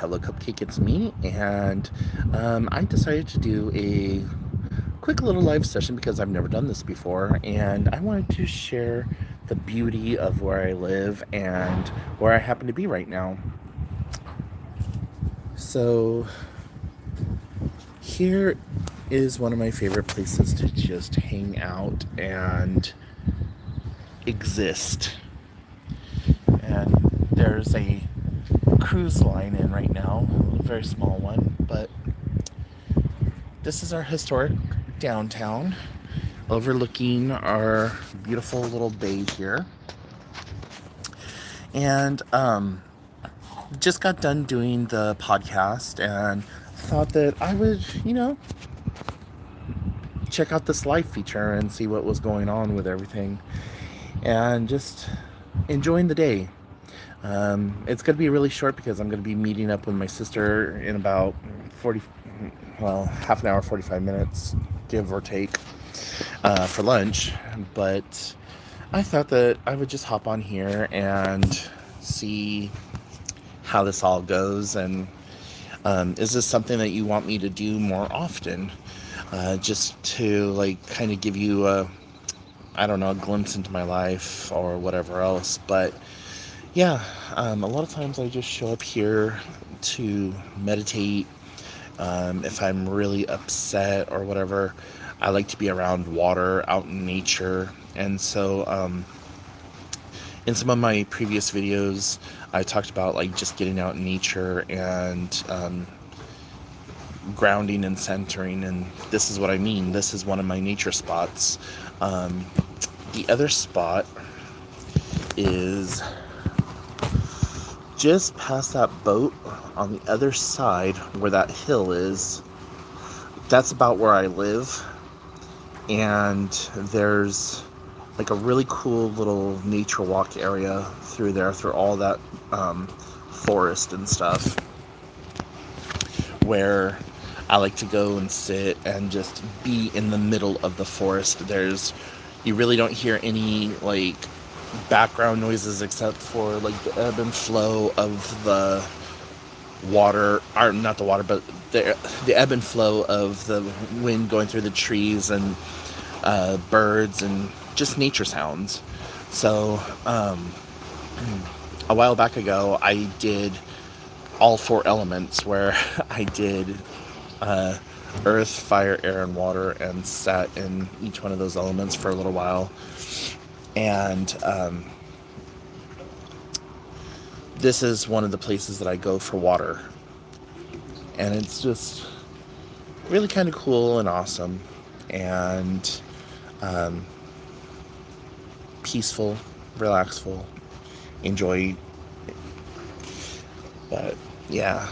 Hello Cupcake, it's me, and I decided to do a quick little live session because I've never done this before, and I wanted to share the beauty of where I live and where I happen to be right now. So, here is one of my favorite places to just hang out and exist. And there's a cruise line in right now, a very small one, but this is our historic downtown overlooking our beautiful little bay here. And just got done doing the podcast and thought that I would, check out this live feature and see what was going on with everything and just enjoying the day. It's going to be really short because I'm going to be meeting up with my sister in about half an hour, 45 minutes, give or take, for lunch. But I thought that I would just hop on here and see how this all goes. And is this something that you want me to do more often? Just to kind of give you a glimpse into my life or whatever else. But yeah, a lot of times I just show up here to meditate. If I'm really upset or whatever, I like to be around water, out in nature. And so in some of my previous videos, I talked about just getting out in nature and grounding and centering. And this is what I mean. This is one of my nature spots. The other spot is just past that boat on the other side where that hill is. That's about where I live. And there's a really cool little nature walk area through there, through all that forest and stuff, where I like to go and sit and just be in the middle of the forest. You really don't hear any background noises except for the ebb and flow of the water, or not the water, but the ebb and flow of the wind going through the trees and birds and just nature sounds. So a while back ago, I did all 4 elements, where I did earth, fire, air, and water, and sat in each one of those elements for a little while. And this is one of the places that I go for water. And it's just really kind of cool and awesome and peaceful, relaxful, enjoy. But yeah,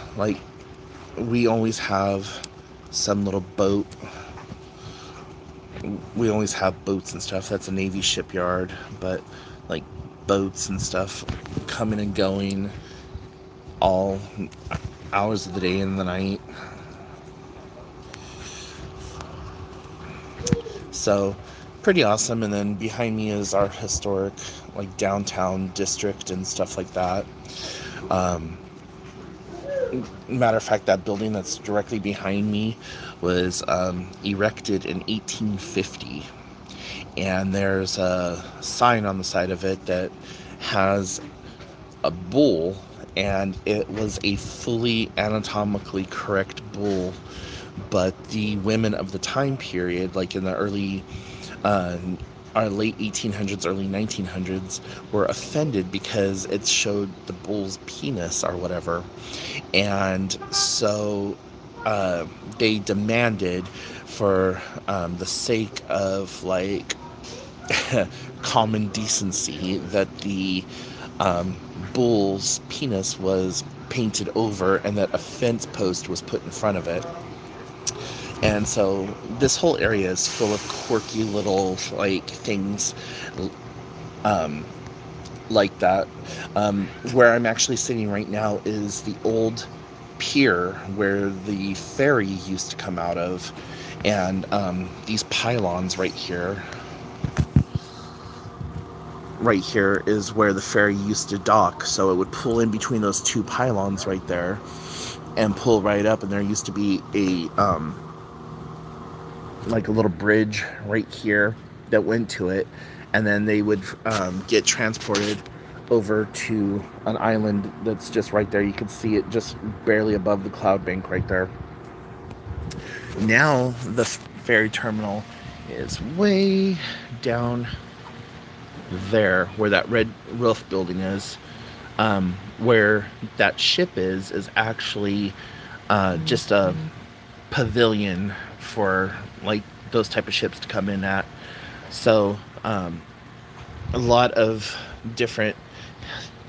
we always have some little boat. We always have boats and stuff. That's a Navy shipyard, but boats and stuff coming and going all hours of the day and the night. So pretty awesome. And then behind me is our historic downtown district and stuff like that. Matter of fact, that building that's directly behind me was erected in 1850. And there's a sign on the side of it that has a bull, and it was a fully anatomically correct bull. But the women of the time period, in the early our late 1800s, early 1900s, were offended because it showed the bull's penis or whatever. And so they demanded, for the sake of common decency, that the bull's penis was painted over and that a fence post was put in front of it. And so this whole area is full of quirky little things like that. Where I'm actually sitting right now is the old pier where the ferry used to come out of. And these pylons right here is where the ferry used to dock. So it would pull in between those 2 pylons right there. and pull right up, and there used to be a like a little bridge right here that went to it, and then they would get transported over to an island that's just right there. You can see it just barely above the cloud bank right there. Now the ferry terminal is way down there where that red roof building is. Where that ship is actually just a pavilion for like those type of ships to come in at. So a lot of different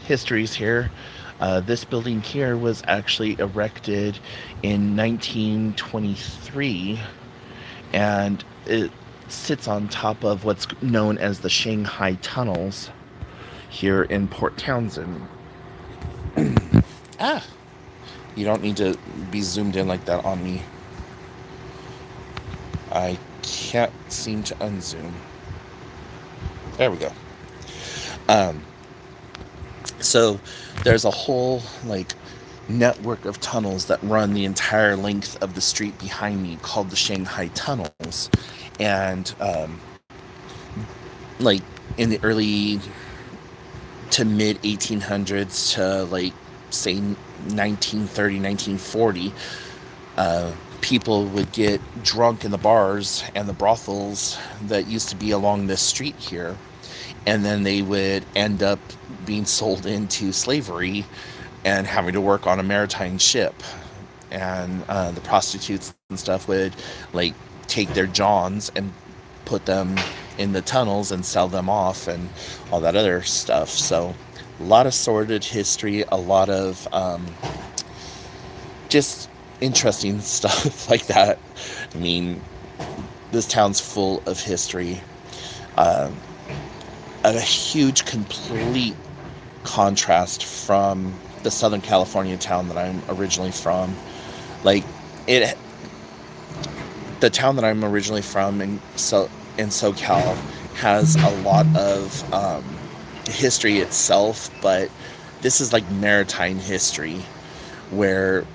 histories here. This building here was actually erected in 1923, and it sits on top of what's known as the Shanghai Tunnels here in Port Townsend. You don't need to be zoomed in like that on me. I can't seem to unzoom. There we go. So there's a whole like network of tunnels that run the entire length of the street behind me called the Shanghai Tunnels. And like in the early to mid 1800s to like say 1930, 1940, people would get drunk in the bars and the brothels that used to be along this street here, and then they would end up being sold into slavery and having to work on a maritime ship. And the prostitutes and stuff would like take their johns and put them in the tunnels and sell them off and all that other stuff. So a lot of sordid history, a lot of just interesting stuff like that. I mean, this town's full of history. A huge, complete contrast from the Southern California town that I'm originally from. Like, the town that I'm originally from in SoCal has a lot of history itself, but this is like maritime history, where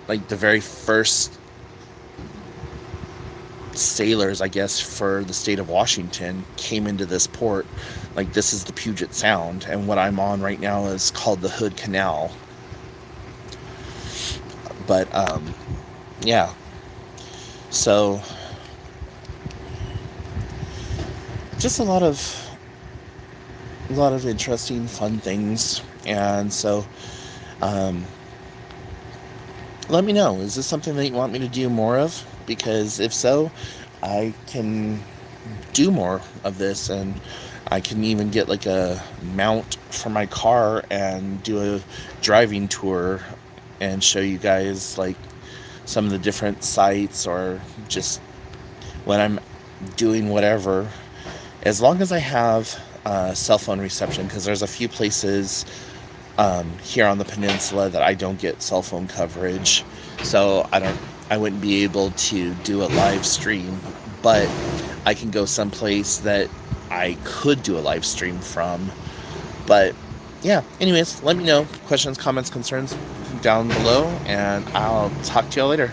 like the very first sailors, I guess, for the state of Washington came into this port. Like, this is the Puget Sound, and what I'm on right now is called the Hood Canal. But yeah, so just a lot of interesting, fun things. And so let me know, is this something that you want me to do more of? Because if so, I can do more of this, and I can even get like a mount for my car and do a driving tour and show you guys like some of the different sites, or just when I'm doing whatever, as long as I have cell phone reception, because there's a few places here on the peninsula that I don't get cell phone coverage, so I wouldn't be able to do a live stream, but I can go someplace that I could do a live stream from. But yeah, anyways, let me know questions, comments, concerns down below, and I'll talk to y'all later.